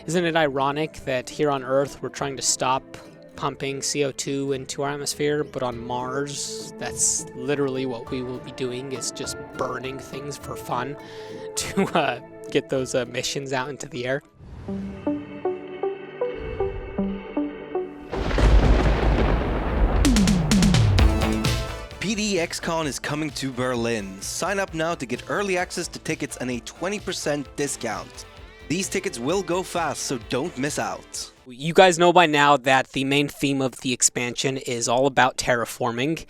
Isn't it ironic that here on Earth we're trying to stop pumping CO2 into our atmosphere, but on Mars, that's literally what we will be doing, is just burning things for fun to get those emissions out into the air. PDXCon is coming to Berlin. Sign up now to get early access to tickets and a 20% discount. These tickets will go fast, so don't miss out. You guys know by now that the main theme of the expansion is all about terraforming,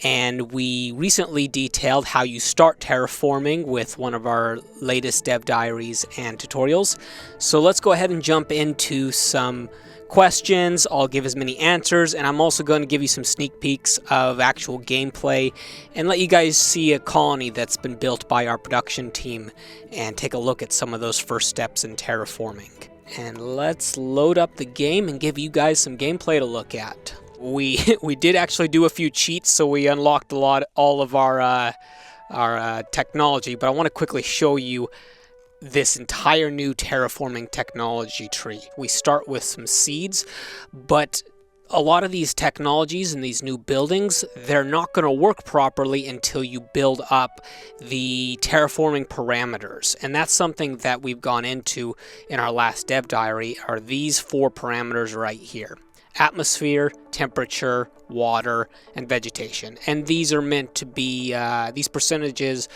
and we recently detailed how you start terraforming with one of our latest dev diaries and tutorials. So let's go ahead and jump into some questions. I'll give as many answers, and I'm also going to give you some sneak peeks of actual gameplay and let you guys see a colony that's been built by our production team and take a look at some of those first steps in terraforming. And let's load up the game and give you guys some gameplay to look at. We did actually do a few cheats, so we unlocked all of our technology, but I want to quickly show you this entire new terraforming technology tree. We start with some seeds, but a lot of these technologies and these new buildings, they're not going to work properly until you build up the terraforming parameters. And that's something that we've gone into in our last dev diary, are these 4 parameters right here: atmosphere, temperature, water, and vegetation. And these are meant to be, these percentages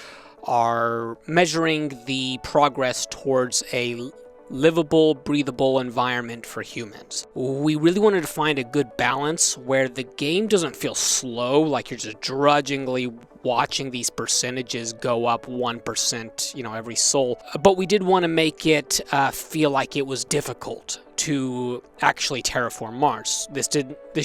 are measuring the progress towards a livable, breathable environment for humans. We really wanted to find a good balance where the game doesn't feel slow, like you're just drudgingly watching these percentages go up 1%, every sol. But we did want to make it feel like it was difficult to actually terraform Mars. This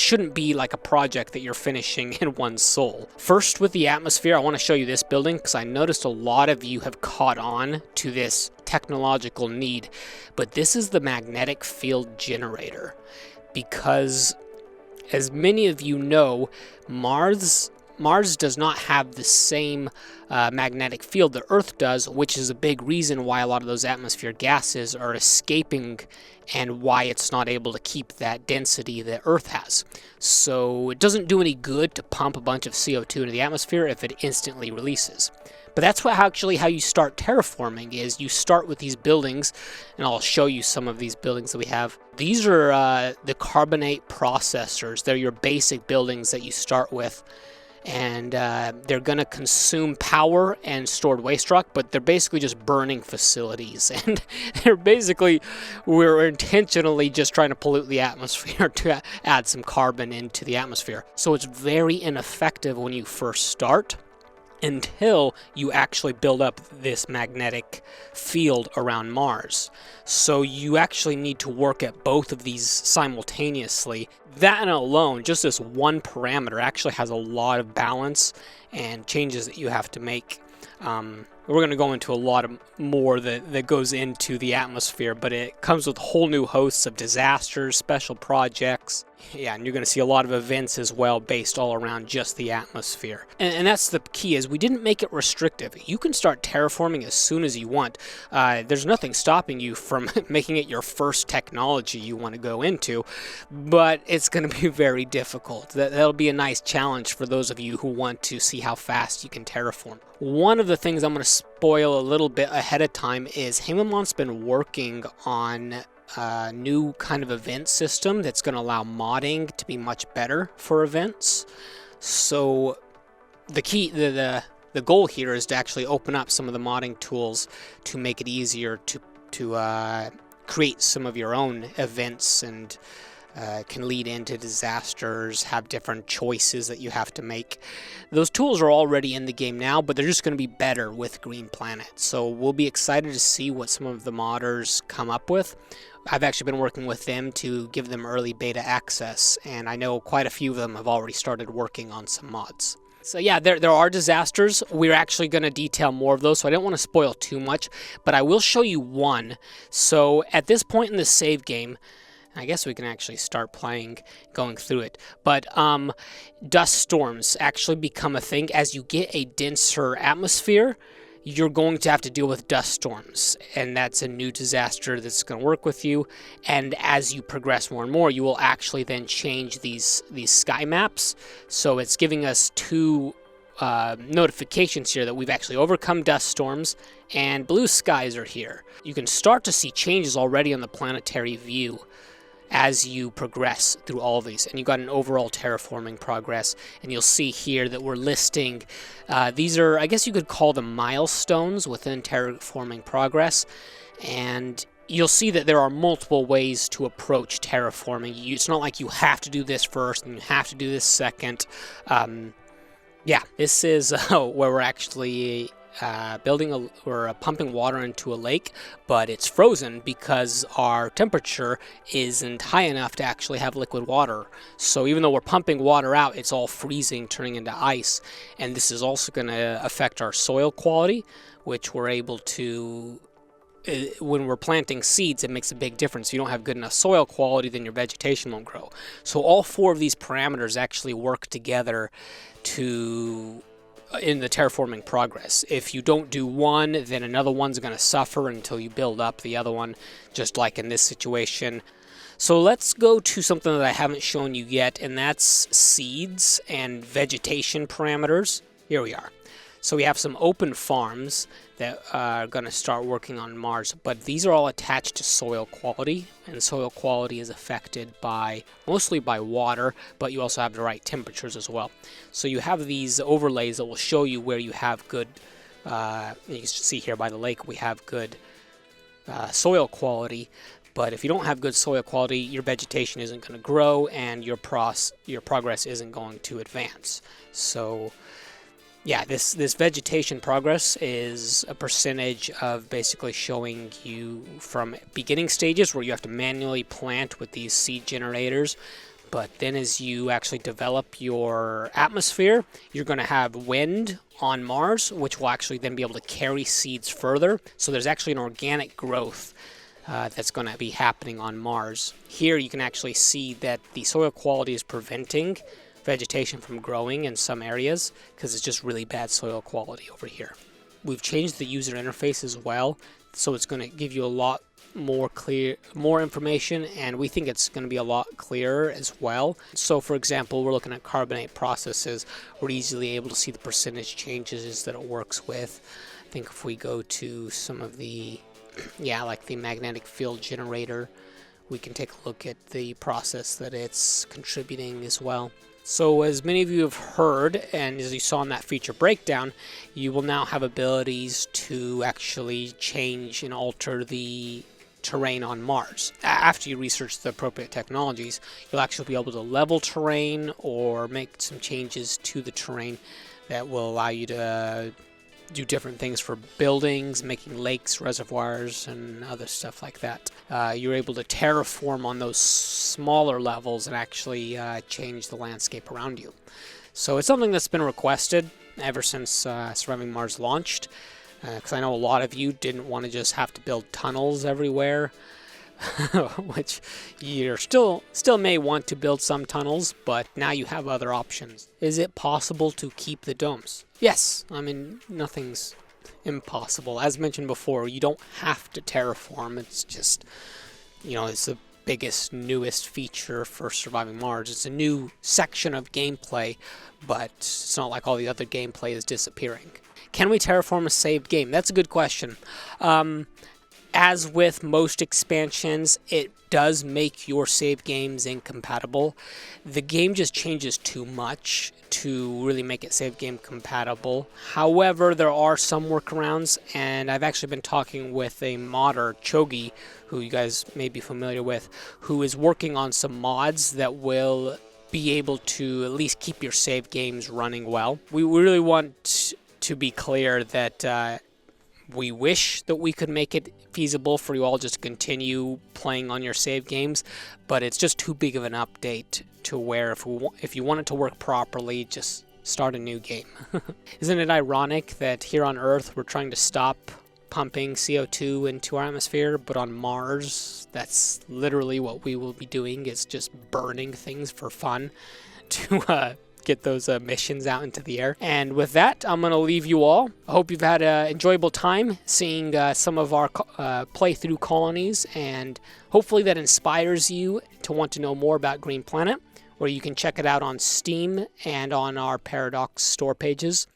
shouldn't be like a project that you're finishing in one sol. First, with the atmosphere, I want to show you this building because I noticed a lot of you have caught on to this technological need, but this is the magnetic field generator, because as many of you know, Mars does not have the same magnetic field that Earth does, which is a big reason why a lot of those atmosphere gases are escaping and why it's not able to keep that density that Earth has. So it doesn't do any good to pump a bunch of CO2 into the atmosphere if it instantly releases. But that's how you start terraforming, is you start with these buildings, and I'll show you some of these buildings that we have. These are the carbonate processors. They're your basic buildings that you start with. And they're going to consume power and stored waste rock, but they're basically just burning facilities. And we're intentionally just trying to pollute the atmosphere to add some carbon into the atmosphere. So it's very ineffective when you first start, until you actually build up this magnetic field around Mars. So you actually need to work at both of these simultaneously. That alone, just this one parameter, actually has a lot of balance and changes that you have to make. We're going to go into a lot more that goes into the atmosphere, but it comes with whole new hosts of disasters, special projects. Yeah, and you're going to see a lot of events as well based all around just the atmosphere. And that's the key, is we didn't make it restrictive. You can start terraforming as soon as you want. There's nothing stopping you from making it your first technology you want to go into, but it's going to be very difficult. That'll be a nice challenge for those of you who want to see how fast you can terraform. One of the things I'm going to spoil a little bit ahead of time is Hamamont's been working on a new kind of event system that's going to allow modding to be much better for events. So the key, the goal here is to actually open up some of the modding tools to make it easier to create some of your own events, and can lead into disasters, have different choices that you have to make. Those tools are already in the game now, but they're just going to be better with Green Planet. So we'll be excited to see what some of the modders come up with. I've actually been working with them to give them early beta access, and I know quite a few of them have already started working on some mods. So yeah, there are disasters. We're actually going to detail more of those, so I don't want to spoil too much, but I will show you one. So at this point in the save game, I guess we can actually start going through it. But dust storms actually become a thing as you get a denser atmosphere. you're going to have to deal with dust storms, and that's a new disaster that's going to work with you. And as you progress more and more, you will actually then change these sky maps. So it's giving us two notifications here that we've actually overcome dust storms and blue skies are here. You can start to see changes already on the planetary view as you progress through all of these, and you've got an overall terraforming progress, and you'll see here that we're listing these are, I guess you could call them milestones within terraforming progress, and you'll see that there are multiple ways to approach terraforming. It's not like you have to do this first and you have to do this second. Yeah, this is where we're actually we're pumping water into a lake, but it's frozen because our temperature isn't high enough to actually have liquid water. So even though we're pumping water out, it's all freezing, turning into ice. And this is also going to affect our soil quality, which we're able to... When we're planting seeds, it makes a big difference. If you don't have good enough soil quality, then your vegetation won't grow. So all four of these parameters actually work together in the terraforming progress. If you don't do one, then another one's going to suffer until you build up the other one, just like in this situation. So let's go to something that I haven't shown you yet, and that's seeds and vegetation parameters. Here we are. So we have some open farms that are going to start working on Mars, but these are all attached to soil quality, and soil quality is affected mostly by water, but you also have the right temperatures as well. So you have these overlays that will show you where you have good, you can see here by the lake, we have good soil quality, but if you don't have good soil quality, your vegetation isn't going to grow, and your progress isn't going to advance. So yeah, this vegetation progress is a percentage of basically showing you from beginning stages where you have to manually plant with these seed generators. But then as you actually develop your atmosphere, you're going to have wind on Mars, which will actually then be able to carry seeds further. So there's actually an organic growth that's going to be happening on Mars. Here you can actually see that the soil quality is preventing vegetation from growing in some areas because it's just really bad soil quality over here. We've changed the user interface as well, so it's going to give you a lot more information, and we think it's going to be a lot clearer as well. So for example, we're looking at carbonate processes. We're easily able to see the percentage changes that it works with. I think if we go to some of the like the magnetic field generator, we can take a look at the process that it's contributing as well. So as many of you have heard, and as you saw in that feature breakdown, you will now have abilities to actually change and alter the terrain on Mars. After you research the appropriate technologies, you'll actually be able to level terrain or make some changes to the terrain that will allow you to do different things for buildings, making lakes, reservoirs, and other stuff like that. You're able to terraform on those smaller levels and actually change the landscape around you. So it's something that's been requested ever since Surviving Mars launched, because I know a lot of you didn't want to just have to build tunnels everywhere, which you still may want to build some tunnels, but now you have other options. Is it possible to keep the domes? Yes, I mean, nothing's impossible. As mentioned before, you don't have to terraform. It's just, it's the biggest, newest feature for Surviving Mars. It's a new section of gameplay, but it's not like all the other gameplay is disappearing. Can we terraform a saved game? That's a good question. As with most expansions, it does make your save games incompatible. The game just changes too much to really make it save game compatible. However, there are some workarounds, and I've actually been talking with a modder, Chogi, who you guys may be familiar with, who is working on some mods that will be able to at least keep your save games running well. We really want to be clear that we wish that we could make it feasible for you all just to continue playing on your save games, but it's just too big of an update to where if you want it to work properly, just start a new game. Isn't it ironic that here on Earth we're trying to stop pumping CO2 into our atmosphere, but on Mars that's literally what we will be doing, is just burning things for fun to get those missions out into the air. And with that, I'm going to leave you all. I hope you've had an enjoyable time seeing some of our playthrough colonies, and hopefully that inspires you to want to know more about Green Planet, where you can check it out on Steam and on our Paradox store pages.